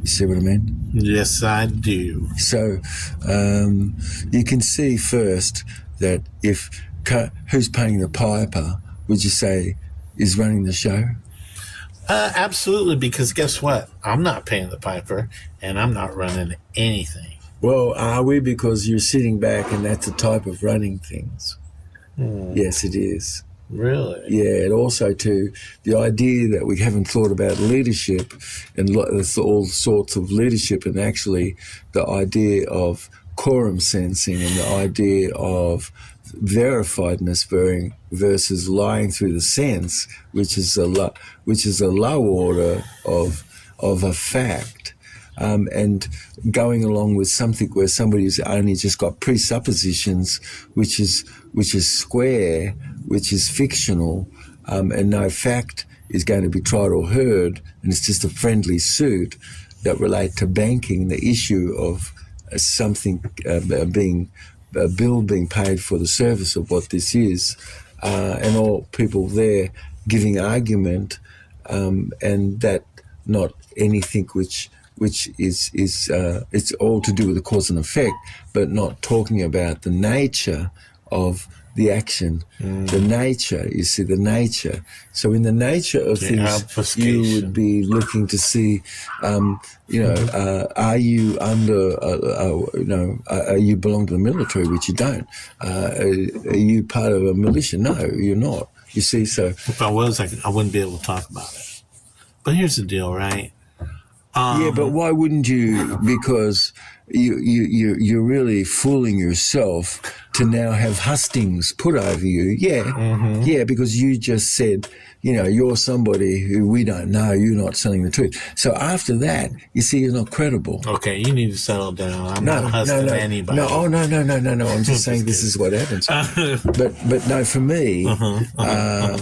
You see what I mean? Yes, I do. So you can see first that if who's paying the piper, would you say, is running the show? Absolutely, because guess what? I'm not paying the piper, and I'm not running anything. Well, are we? Because you're sitting back, and that's a type of running things. Yes, it is. Really? Yeah, and also too, the idea that we haven't thought about leadership and all sorts of leadership, and actually the idea of quorum sensing and the idea of verifiedness versus lying through the sense, which is a low order of a fact, and going along with something where somebody's only just got presuppositions, which is square, which is fictional, and no fact is going to be tried or heard, and it's just a friendly suit that relate to banking, the issue of something a bill being paid for the service of what this is, and all people there giving argument, and that not anything which is it's all to do with the cause and effect, but not talking about the nature of the action, the nature. You see, the nature. So in the nature of things, obfuscation. you would be looking to see, are you under, are you belong to the military, which you don't? Are you part of a militia? No, you're not. You see, so if I was, I wouldn't be able to talk about it. But here's the deal, right? Yeah, but why wouldn't you? Because you're really fooling yourself to now have hustings put over you. Yeah, yeah, because you just said, you're somebody who we don't know. You're not telling the truth. So after that, you see, you're not credible. Okay, you need to settle down. I'm not hustling anybody. No, no. I'm just saying this is what happens. But no, for me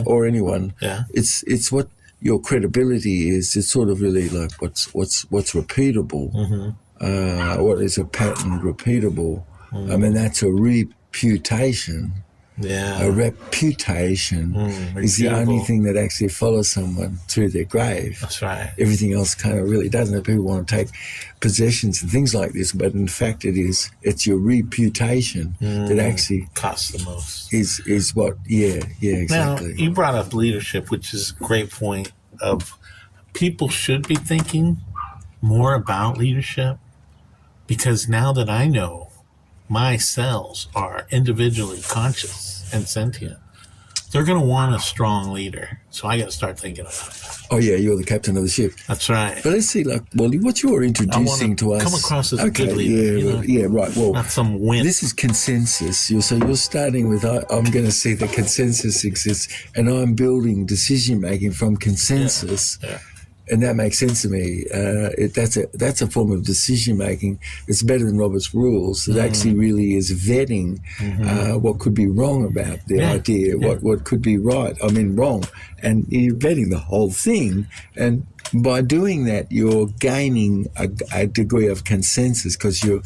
or anyone, it's what your credibility is. It's sort of really like what's repeatable. What is a pattern repeatable? I mean, that's a reputation. Yeah. A reputation is the only thing that actually follows someone through their grave. That's right. Everything else kind of really doesn't. People want to take possessions and things like this, but in fact it's your reputation that actually costs the most. Is what, exactly. Now, you brought up leadership, which is a great point of people should be thinking more about leadership, because now that I know my cells are individually conscious and sentient, they're going to want a strong leader. So I got to start thinking about that. Oh, yeah, you're the captain of the ship. That's right. But let's see, what you're introducing to us. Come across as a good leader. Yeah, right. Well, not some wimp. This is consensus. So you're starting with, I'm going to see the consensus exists, and I'm building decision-making from consensus. Yeah. And that makes sense to me. That's a form of decision making. It's better than Robert's rules. It actually really is vetting what could be wrong about the idea, what could be right. I mean, wrong, and you're vetting the whole thing. And by doing that, you're gaining a degree of consensus because you're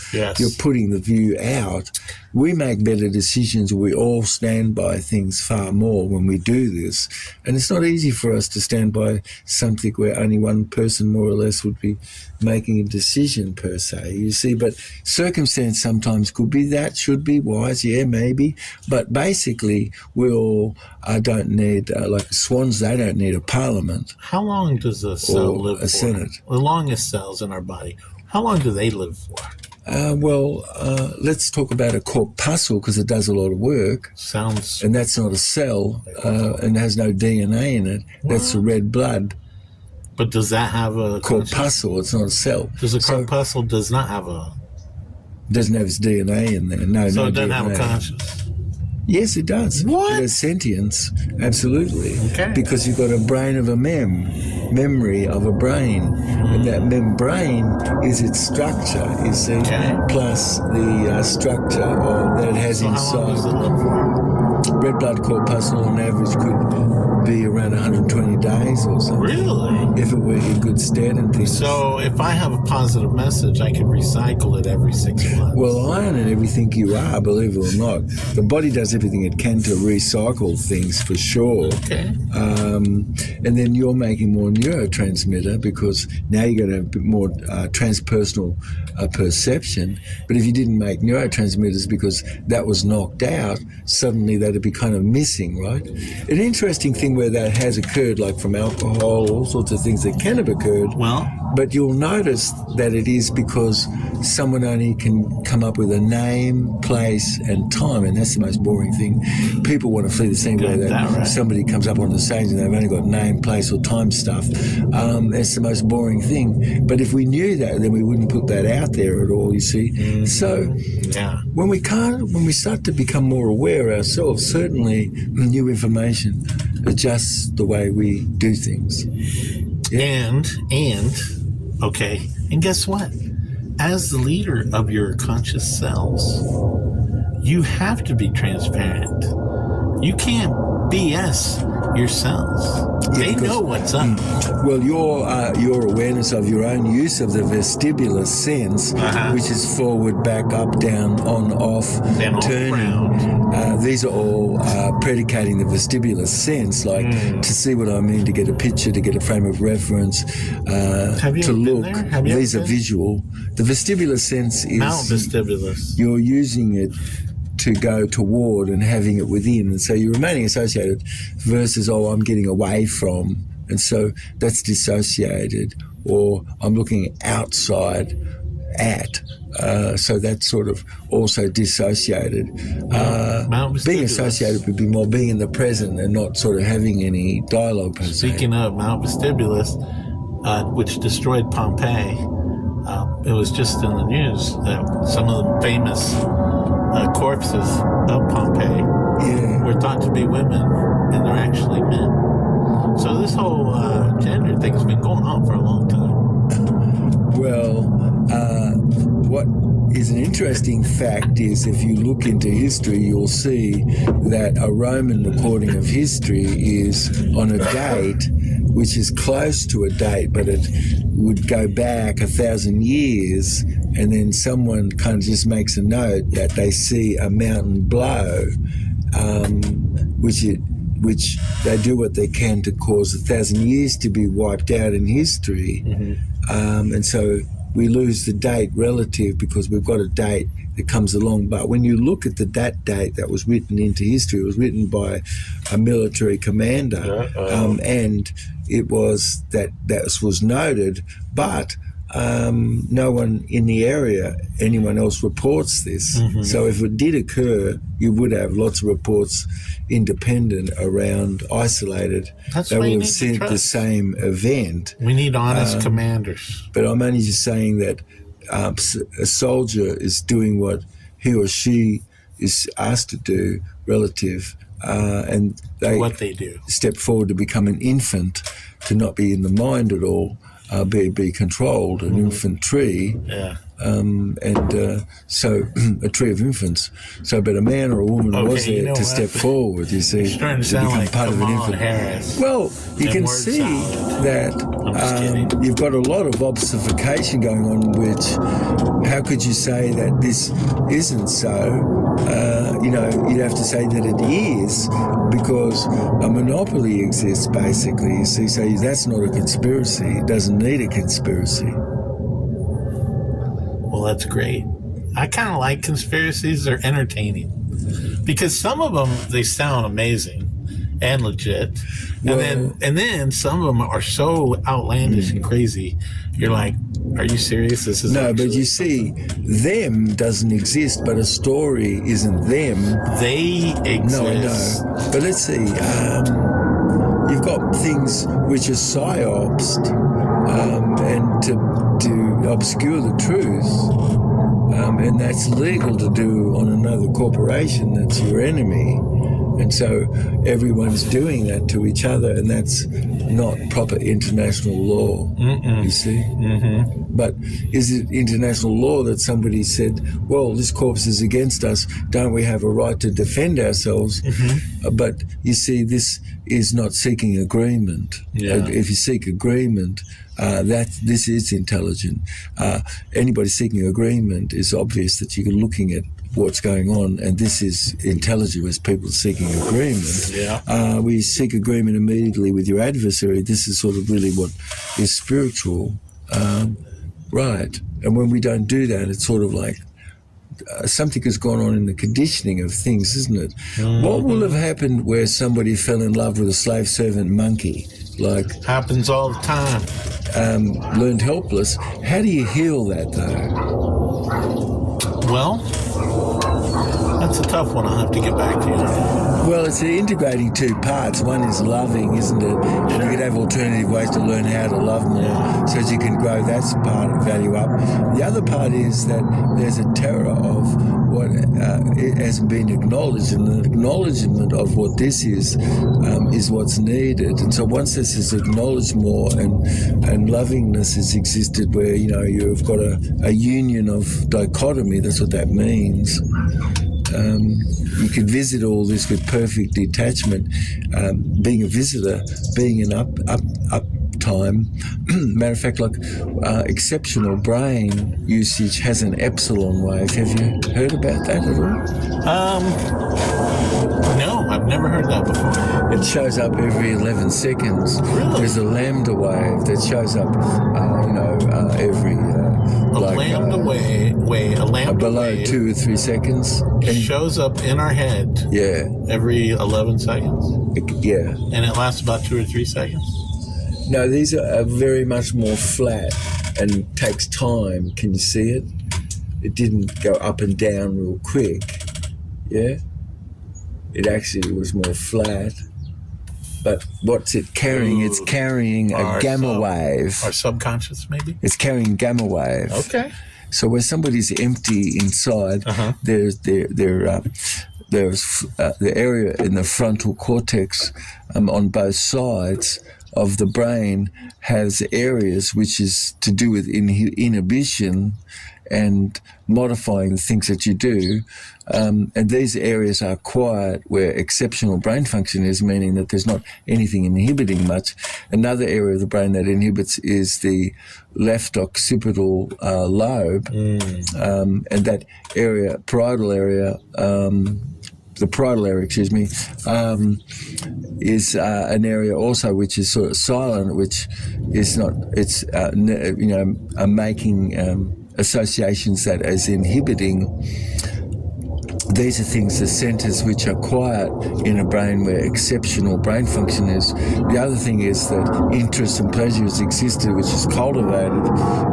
putting the view out. We make better decisions. We all stand by things far more when we do this. And it's not easy for us to stand by something where only one person more or less would be making a decision per se, you see. But circumstance sometimes could be that, should be wise, yeah, maybe. But basically, we all don't need, like swans, they don't need a parliament. How long does a cell live for? A senate. The longest cells in our body, how long do they live for? Let's talk about a corpuscle because it does a lot of work. Sounds. And that's not a cell and has no DNA in it. What? That's the red blood. But does that have a corpuscle? It's not a cell. Does a corpuscle does not have a It doesn't have its DNA in there. No, So no it doesn't DNA. have a conscience. Yes, it does. What? It has sentience, absolutely. Okay. Because you've got a brain of a memory of a brain. And that membrane is its structure, you see, Okay. plus the structure that it has So how long does it live for? Red blood corpuscle on average could be around 120 days or something. Really? If it were in good stead and things. So if I have a positive message, I can recycle it every 6 months. Well, iron and everything you are, believe it or not, the body does everything it can to recycle things for sure. Okay. And then you're making more neurotransmitter because now you're going to have a bit more transpersonal perception. But if you didn't make neurotransmitters because that was knocked out, suddenly that'd be kind of missing, right? An interesting thing where that has occurred, like from alcohol, all sorts of things that can have occurred. Well, But you'll notice that it is because someone only can come up with a name, place, and time, and that's the most boring thing. People want to flee the scene where right. somebody comes up on the stage and they've only got name, place, or time stuff. That's the most boring thing. But if we knew that, then we wouldn't put that out there at all, you see. Mm-hmm. So yeah. when we start to become more aware ourselves, certainly new information adjusts the way we do things. And okay, and guess what? As the leader of your conscious selves, you have to be transparent. You can't BS your cells. They know what's up. Well, your awareness of your own use of the vestibular sense, which is forward, back, up, down, on, off, Then turning. around. These are all predicating the vestibular sense, like to see what I mean, to get a picture, to get a frame of reference, Have you to ever been look. there? Have you These ever are been? visual. The vestibular sense is Mount vestibulus. you're using it to go toward and having it within, and so you're remaining associated versus, oh, I'm getting away from, and so that's dissociated, or I'm looking outside at, so that's sort of also dissociated. Mount Being vestibulus. associated would be more being in the present and not sort of having any dialogue per se. Speaking of Mount vestibulus, which destroyed Pompeii, it was just in the news that some of the famous corpses of Pompeii were thought to be women, and they're actually men. So this whole gender thing has been going on for a long time. Well, what is an interesting fact is if you look into history, you'll see that a Roman recording of history is on a date which is close to a date, but it would go back 1,000 years, and then someone kind of just makes a note that they see a mountain blow, which they do what they can to cause 1,000 years to be wiped out in history. And so we lose the date relative because we've got a date that comes along. But when you look at that date that was written into history, it was written by a military commander, and it was that was noted, but no one in the area, anyone else reports this. So if it did occur, you would have lots of reports independent around, isolated. That's they why you will have need to seen the trust. same event. We need honest commanders. But I'm only just saying that a soldier is doing what he or she is asked to do relative, and What they do. step forward to become an infant, to not be in the mind at all, be controlled, an infant tree. Yeah. So a tree of infants. So, but a man or a woman was Okay, you there know to what? step forward, you see, It's starting to sound become like part of an Kamala infant. Harris. Well, you And can word see salad. that just kidding. you've got a lot of obfuscation going on, which, how could you say that this isn't so? You'd have to say that it is, because a monopoly exists, basically, you see. So that's not a conspiracy. It doesn't need a conspiracy. Well, that's great. I kind of like conspiracies. They're entertaining because some of them, they sound amazing and legit. And then some of them are so outlandish and crazy. You're like, are you serious? This is No, but actually you see, them doesn't exist, but a story isn't them. they exist. No, I know. But let's see. You've got things which are psyops, and to obscure the truth. and that's legal to do on another corporation that's your enemy. And so everyone's doing that to each other, and that's not proper international law, you see. But is it international law that somebody said, well, this corpse is against us, don't we have a right to defend ourselves? But you see, this is not seeking agreement. If you seek agreement, this is intelligent. Anybody seeking agreement is obvious that you're looking at what's going on, and this is intelligent as people seeking agreement. We seek agreement immediately with your adversary. This is sort of really what is spiritual, right? And when we don't do that, it's sort of like something has gone on in the conditioning of things, isn't it? What will have happened where somebody fell in love with a slave servant monkey? Like happens all the time. Learned helpless. How do you heal that, though? Well, that's a tough one. I'll have to get back to you. Well, it's integrating two parts. One is loving, isn't it? And you could have alternative ways to learn how to love more so that you can grow that part of value up. The other part is that there's a terror of what it hasn't been acknowledged, and the acknowledgement of what this is what's needed. And so once this is acknowledged more and lovingness has existed where, you've got a union of dichotomy, that's what that means. You could visit all this with perfect detachment, being a visitor, being an up time. Matter of fact, like exceptional brain usage has an epsilon wave. Have you heard about that at all? No, I've never heard that before. It shows up every 11 seconds. Really? There's a lambda wave that shows up, every below 2 or 3 seconds. It shows up in our head. Yeah. Every 11 seconds. Yeah. And it lasts about 2 or 3 seconds. No, these are very much more flat and takes time. Can you see it? It didn't go up and down real quick. Yeah? It actually was more flat. But what's it carrying? It's carrying a gamma wave. Our subconscious, maybe? It's carrying gamma wave. Okay. So where somebody's empty inside, there's the area in the frontal cortex on both sides of the brain has areas which is to do with inhibition and modifying the things that you do. And these areas are quiet where exceptional brain function is, meaning that there's not anything inhibiting much. Another area of the brain that inhibits is the left occipital lobe. And that area, parietal area, the parietal area, is an area also which is sort of silent, which is not, it's, making associations that as inhibiting. These are things, the centers which are quiet in a brain where exceptional brain function is. The other thing is that interest and pleasure has existed, which is cultivated,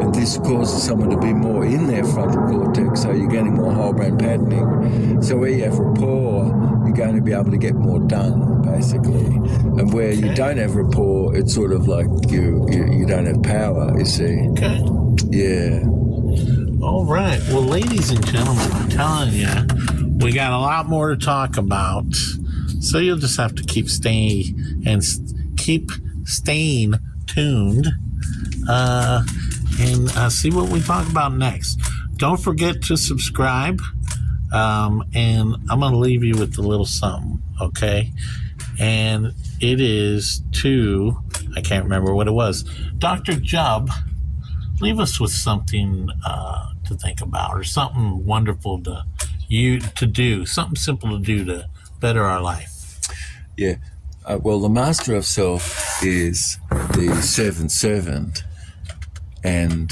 and this causes someone to be more in their frontal cortex, so you're getting more whole brain patterning. So where you have rapport, you're going to be able to get more done, basically. And where you don't have rapport, it's sort of like you don't have power, you see. Okay. Yeah. All right. Well, ladies and gentlemen, I'm telling you, we got a lot more to talk about. So you'll just have to keep staying tuned and see what we talk about next. Don't forget to subscribe. And I'm going to leave you with a little something, okay? And it is to, I can't remember what it was. Dr. Jubb, leave us with something to think about, or something wonderful to do, something simple to do to better our life. Yeah. Well, the master of self is the servant, and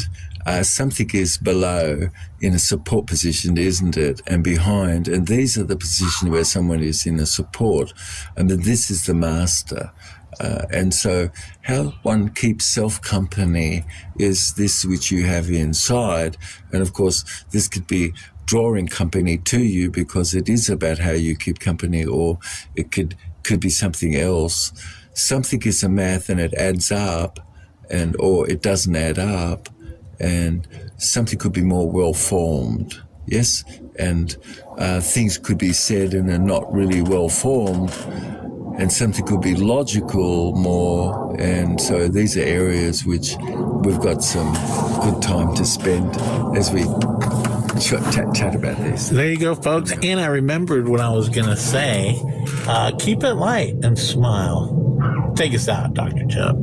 something is below in a support position, isn't it? And behind, and these are the positions where someone is in a support, and then this is the master. And so how one keeps self-company is this which you have inside. And of course, this could be drawing company to you because it is about how you keep company, or it could be something else. Something is a math and it adds up, or it doesn't add up. And something could be more well-formed, yes? And things could be said and are not really well-formed, and something could be logical more. And so these are areas which we've got some good time to spend as we chat about this. There you go, folks. And I remembered what I was going to say. Keep it light and smile. Take us out, Dr. Chubb.